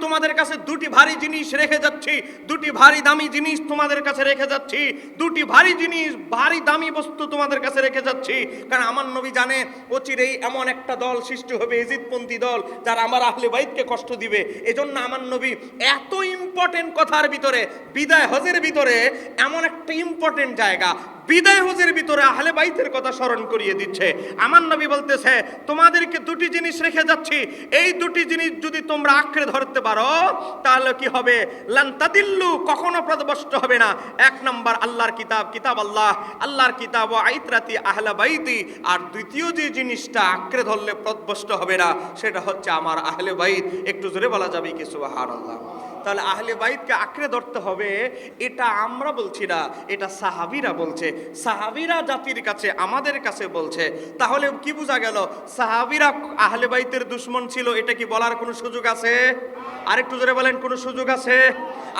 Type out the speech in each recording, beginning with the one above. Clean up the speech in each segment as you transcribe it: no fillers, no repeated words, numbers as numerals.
তোমাদের কাছে দুটি ভারী জিনিস রেখে যাচ্ছি, দুটি ভারী দামি জিনিস তোমাদের কাছে রেখে যাচ্ছি, দুটি ভারী জিনিস, ভারী দামি বস্তু তোমাদের কাছে রেখে যাচ্ছি। কারণ আমার নবী জানে অচিরেই এমন একটা দল সৃষ্টি হবে, ইজিদপন্থী দল, যারা আমার আহলে বাইতকে কষ্ট দিবে। এজন্য আমার নবী এত ইম্পর্টেন্ট কথার ভিতরে, বিদায় হজের ভিতরে এমন একটা ইম্পর্টেন্ট জায়গা, বিদায় হজের ভিতরে আহলে বাইতের কথা স্মরণ করিয়ে দিচ্ছে। আমার নবী বলতেছে তোমাদেরকে দুটি জিনিস রেখে যাচ্ছি, এই দুটি জিনিস যদি তোমরা আঁকড়ে ধরতে পারো তাহলে কি হবে? লান তাদিল্লু, কখনো পথভ্রষ্ট হবে না। এক নাম্বার আল্লাহর কিতাব, কিতাব আল্লাহ, আল্লাহর কিতাব ও আইতরাতি আহলে বাইতি। আর দ্বিতীয় যে জিনিসটা আঁকড়ে ধরলে পথভ্রষ্ট হবে না সেটা হচ্ছে আমার আহলে বাইত। একটু জোরে বলা যাবে কি সুবহানাল্লাহ? তাহলে আহলে বাইতকে আঁকড়ে ধরতে হবে, এটা আমরা বলছি না, এটা সাহাবীরা বলছে। সাহাবীরা জাতির কাছে, আমাদের কাছে বলছে। তাহলে কি বোঝা গেল? সাহাবীরা আহলে বাইতের দুশমন ছিল, এটা কি বলার কোনো সুযোগ আছে? আরেকটু জোরে বলেন, কোনো সুযোগ আছে?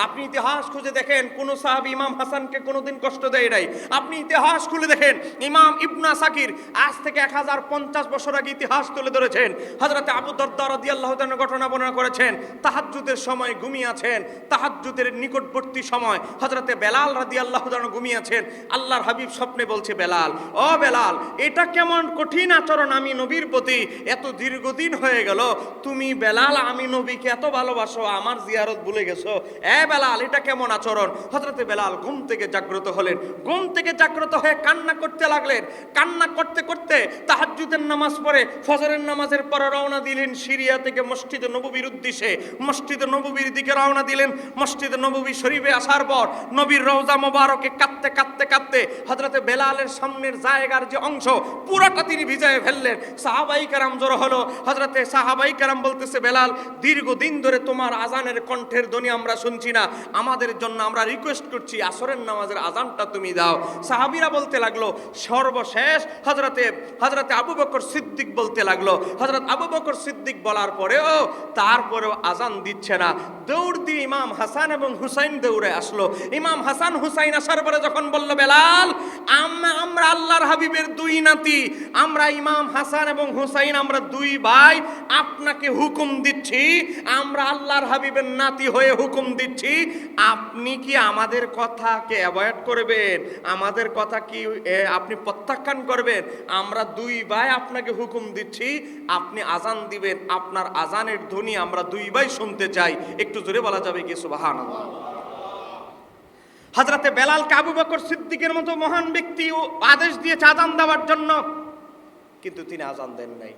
আপনি ইতিহাস খুঁজে দেখেন, কোন সাহাবী ইমাম হাসানকে কোনোদিন কষ্ট দেয় নাই। আপনি ইতিহাস খুলে দেখেন, ইমাম ইবনে আসাকির আজ থেকে 1050 বছর আগে ইতিহাস তুলে ধরেছেন। হযরত আবু দারদা রাদিয়াল্লাহু তাআলা ঘটনা বর্ণনা করেছেন, তাহাজ্জুদের সময় ঘুমিয়ে আছেন, তাহাজ্জুদের নিকটবর্তী সময় হযরতে বেলাল রাদিয়াল্লাহু তাআলা ঘুমিয়ে আছেন। আল্লাহর হাবিব স্বপ্নে বলছে, বেলাল, ও বেলাল, এটা কেমন কঠিন আচরণ আমি নবীর প্রতি, এত দীর্ঘদিন হয়ে গেল তুমি বেলাল আমি নবীকে এত ভালোবাসো, আমার জিয়ারত ভুলে গেছো, বেলাল এটা কেমন আচরণ? হযরতে বেলাল ঘুম থেকে জাগ্রত হলেন, ঘুম থেকে জাগ্রত হয়ে কান্না করতে লাগলেন। কান্না করতে করতে তাহাজ্জুদের নামাজ পড়ে ফজরের নামাজের পরে রওনা দিলেন সিরিয়া থেকে মসজিদে নববীর উদ্দেশ্যে। মসজিদে নববীর দিকে রওনা দিলেন। মসজিদে নববী শরীফে আসার পর নবীর রওজা মোবারকে কাঁদতে কাঁদতে কাঁদতে হযরতে বেলালের সামনের জায়গার যে অংশ পুরোটা তিনি ভিজায় ফেললেন। সাহাবাই কেরাম জড়ো হলো। হযরতে সাহাবাই কেরাম বলতেছে, বেলাল, দীর্ঘদিন ধরে তোমার আজানের কণ্ঠের ধ্বনি আমরা শুনছি না, আমাদের জন্য আমরা রিকোয়েস্ট করছি আসরের নামাজের আজানটা তুমি দাও। সাহাবীরা বলতে লাগলো। সর্বশেষ হযরতে আবু বকর সিদ্দিক বলতে লাগলো। হযরত আবু বকর সিদ্দিক বলার পরেও তারপরেও আজান দিচ্ছে না। দৌড় দিয়ে ইমাম হাসান এবং হুসাইন দৌড়ে আসলো। ইমাম হাসান হুসাইন আসার পরে যখন বলল, বেলাল, আমরা আল্লাহর হাবিবের দুই নাতি, আমরা ইমাম হাসান এবং হুসাইন, আমরা দুই ভাই, আপনাকে হুকুম দিচ্ছি, আমরা আল্লাহর হাবিবের নাতি হয়ে হুকুম দিচ্ছি, আপনি কি আমাদের কথাকে অ্যাভয়েড করবেন? আমাদের কথা কি আপনি প্রত্যাখ্যান করবেন? আমরা দুই ভাই আপনাকে হুকুম দিচ্ছি, আপনি আজান দিবেন, আপনার আজানের ধ্বনি আমরা দুই ভাই শুনতে চাই। একটু জোরে বলা যাবে কি সুবহানাল্লাহ? হযরতে বেলালকে আবু বকর সিদ্দিকের মতো মহান ব্যক্তি আদেশ দিয়েছে আজান দেওয়ার জন্য, কিন্তু তিনি আজান দেন নাই।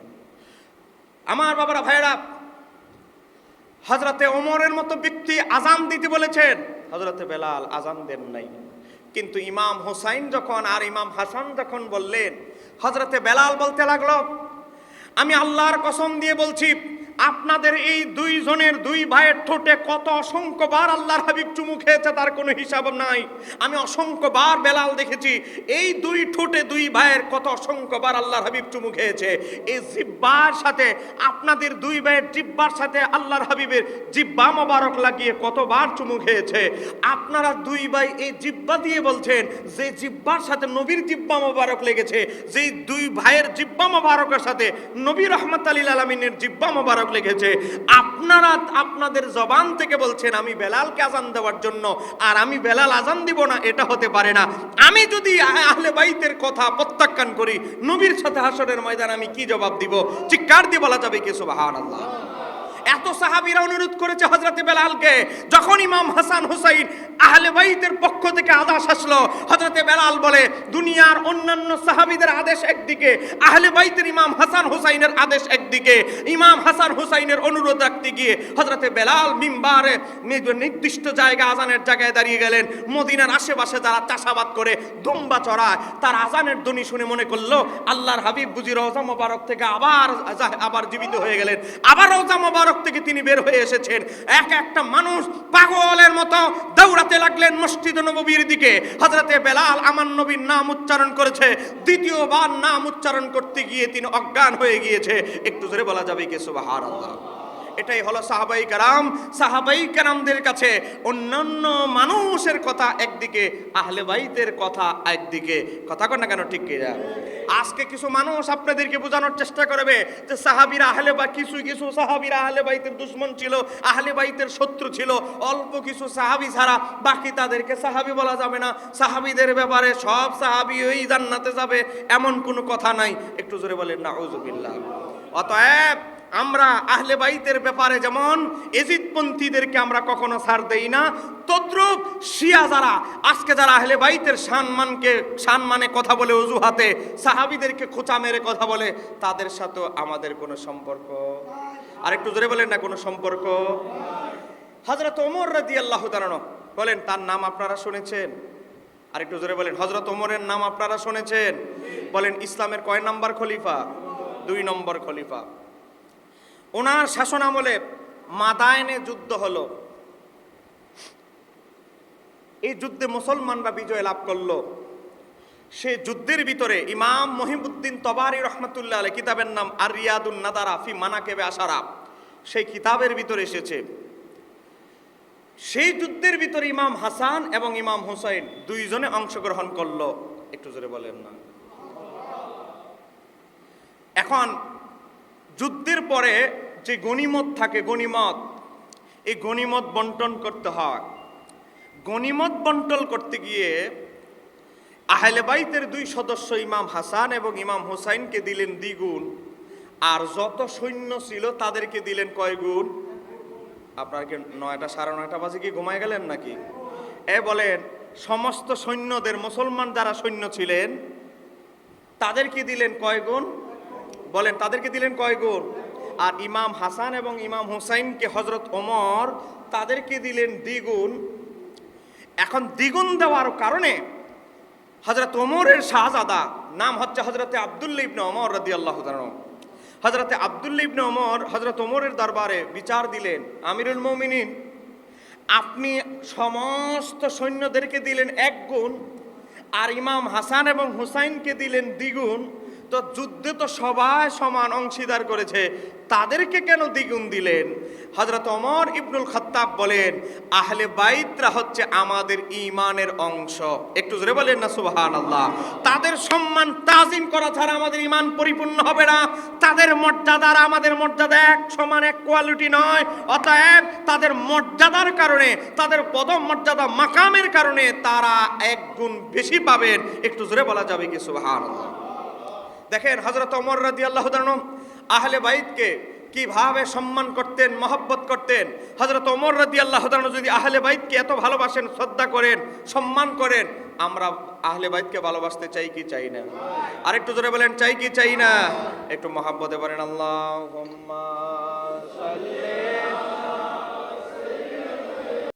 আমার বাবারা, ভাইরা, হযরতে ওমরের মতো ব্যক্তি আজান দিতে বলেছেন, হযরতে বেলাল আজান দেন নাই। কিন্তু ইমাম হুসাইন যখন আর ইমাম হাসান যখন বললেন, হযরতে বেলাল বলতে লাগলো, আমি আল্লাহর কসম দিয়ে বলছি, আপনাদের এই দুইজনের, দুই ভাইয়ের ঠোঁটে কত অসংখ্যবার আল্লাহর হাবিব চুমু খেয়েছে তার কোনো হিসাব নাই। আমি অসংখ্যবার বেলাল দেখেছি, এই দুই ঠোঁটে দুই ভাইয়ের কত অসংখ্যবার আল্লাহর হাবিব চুমু খেয়েছে। এই জিহ্বার সাথে, আপনাদের দুই ভাইয়ের জিহ্বার সাথে আল্লাহর হাবিবের জিহ্বা মোবারক লাগিয়ে কতবার চুমু খেয়েছে। আপনারা দুই ভাই এই জিহ্বা দিয়ে বলছেন যে জিহ্বার সাথে নবীর জিহ্বা মোবারক লেগেছে, যেই দুই ভাইয়ের জিহ্বা মোবারকের সাথে নবী রাহমাতুল লিল আলামিনের জিহ্বা মোবারক লেগেছে। আপনারা আপনাদের জবান থেকে বলছেন আমি বেলালকে আজান দেওয়ার জন্য, আর আমি বেলাল আজান দিব না, এটা হতে পারে না। আমি যদি আহলে বাইতের কথা প্রত্যাখ্যান করি, নবীর সাথে হাসরের ময়দান আমি কি জবাব দিব? চিৎকার দিয়ে বলা যাবে কি সুবহানাল্লাহ? এত সাহাবীরা অনুরোধ করেছে হযরতে বেলালকে। যখন ইমাম হাসান হুসাইন আহলে বাইতের পক্ষ থেকে আদেশ আসলো, হযরতে বেলাল বলে, দুনিয়ার অন্যান্য সাহাবীদের আদেশ একদিকে, আহলে বাইতের ইমাম হাসান হুসাইনের আদেশ একদিকে। ইমাম হাসান হুসাইনের অনুরোধ রাখতে গিয়ে হযরতে বেলাল মিম্বারে নির্দিষ্ট জায়গা, আজানের জায়গায় দাঁড়িয়ে গেলেন। মদিনার আশেপাশে যারা চাষাবাদ করে, দুম্বা চড়ায়, তার আজানের ধ্বনি শুনে মনে করলো আল্লাহর হাবিব বুঝি রওজা মোবারক থেকে আবার জীবিত হয়ে গেলেন, আবার রওজা মোবারক থেকে তিনি বের হয়ে এসেছেন। একটা মানুষ পাগলের মতো দৌড়াতে লাগলেন মসজিদ নববীর দিকে। হযরতে বেলাল আমার নবীর নাম উচ্চারণ করেছে, দ্বিতীয়বার নাম উচ্চারণ করতে গিয়ে তিনি অজ্ঞান হয়ে গিয়েছে। একটু জোরে বলা যাবে কি সুবহানাল্লাহ? এটাই হলো সাহাবাই কেরাম। সাহাবাই কেরামদের কাছে অন্যান্য মানুষের কথা একদিকে, আহলে বাইতের কথা একদিকে। কথা কন না কেন, ঠিক কিনা? আজকে কিছু মানুষ আপনাদেরকে বোঝানোর চেষ্টা করবে যে সাহাবীরা আহলে বা কিছু কিছু সাহাবীরা আহলে বাইতের দুশমন ছিল, আহলে বাইতের শত্রু ছিল, অল্প কিছু সাহাবী ছাড়া বাকি তাদেরকে সাহাবী বলা যাবে না, সাহাবীদের ব্যাপারে সব সাহাবী ওই জান্নাতে যাবে, এমন কোনো কথা নাই। একটু জোরে বলেন নাউজুবিল্লাহ। অতএব আমরা আহলে বাইতের ব্যাপারে যেমন এজিদপন্থীদেরকে আমরা কখনো ছাড় দেই না, তদ্রূপ শিয়া যারা আজকে যারা আহলে বাইতের সম্মানে কথা বলে, অজুহাতে সাহাবীদেরকে খোঁচা মেরে কথা বলে, তাদের সাথে আমাদের কোনো সম্পর্ক, আর একটু জোরে বলেন না, কোনো সম্পর্ক। হযরত ওমর রাদিয়াল্লাহু তাআলা বলেন, তার নাম আপনারা শুনেছেন? আর একটু জোরে বলেন, হযরত ওমরের নাম আপনারা শুনেছেন? বলেন, ইসলামের কয় নাম্বার খলিফা? 2 নম্বর খলিফা। ওনার শাসন আমলে মাদায়েনে যুদ্ধ হলো। এই যুদ্ধে মুসলমানরা বিজয় লাভ করলো। সেই যুদ্ধের ভিতরে ইমাম মহিবউদ্দিন তবারি রহমাতুল্লাহ আলাইহি, কিতাবের নাম আর রিয়াদুন নাদারা ফি মানাকিবে আশারা, সেই কিতাবের ভিতরে এসেছে সেই যুদ্ধের ভিতরে ইমাম হাসান এবং ইমাম হুসাইন দুইজনে অংশগ্রহণ করলো। একটু জোরে বলেন না। এখন যুদ্ধের পরে যে গনিমত থাকে, গনিমত, এই গনিমত বন্টন করতে হয়। গনিমত বন্টন করতে গিয়ে আহলে বাইতের 2 সদস্য ইমাম হাসান এবং ইমাম হুসাইনকে দিলেন দ্বিগুণ, আর যত সৈন্য ছিল তাদেরকে দিলেন কয় গুণ? আপনারা কি 9টা 9:30 বাজে কি ঘুমায় গেলেন নাকি? বলেন, সমস্ত সৈন্যদের, মুসলমান যারা সৈন্য ছিলেন তাদেরকে দিলেন কয় গুণ? বলেন, তাদেরকে দিলেন কয় গুণ? আর ইমাম হাসান এবং ইমাম হুসাইনকে হযরত ওমর তাদেরকে দিলেন দ্বিগুণ। এখন দ্বিগুণ দেওয়ার কারণে হযরত ওমরের শাহজাদা, নাম হচ্ছে হযরতে আব্দুল্লাহ ইবনে ওমর রাদিয়াল্লাহু তাআলা, হযরতে আব্দুল্লাহ ইবনে ওমর হযরত ওমরের দরবারে বিচার দিলেন, আমিরুল মুমিনিন, আপনি সমস্ত সৈন্যদেরকে দিলেন 1 গুণ, আর ইমাম হাসান এবং হুসাইনকে দিলেন দ্বিগুণ, তো যুদ্ধে তো সবাই সমান অংশীদার করেছে, তাদেরকে কেন দ্বিগুণ দিলেন? হযরত ওমর ইবনুল খাত্তাব বলেন, আহলে বাইতরা হচ্ছে আমাদের ঈমানের অংশ। একটু জোরে বলেন না সুবহানাল্লাহ। তাদের সম্মান তাজিম করা ছাড়া আমাদের ঈমান পরিপূর্ণ হবে না। তাদের মর্যাদা আর আমাদের মর্যাদা এক সমান, এক কোয়ালিটি নয়। অতএব তাদের মর্যাদার কারণে, তাদের পদমর্যাদা মাকামের কারণে তারা 1 গুণ বেশি পাবেন। একটু জোরে বলা যাবে কি সুবহানাল্লাহ? দেখেন হযরত ওমর রাদিয়াল্লাহু তাআলা আহলে বাইতকে কিভাবে সম্মান করতেন, মহব্বত করতেন। হযরত ওমর রাদিয়াল্লাহু তাআলা যদি আহলে বাইতকে এত ভালোবাসেন, শ্রদ্ধা করেন, সম্মান করেন, আমরা আহলে বাইতকে ভালোবাসতে চাই কি চাই না? আর একটু জোরে বলেন, চাই কি চাই না? একটু মহব্বতে বলেন আল্লাহুম্মা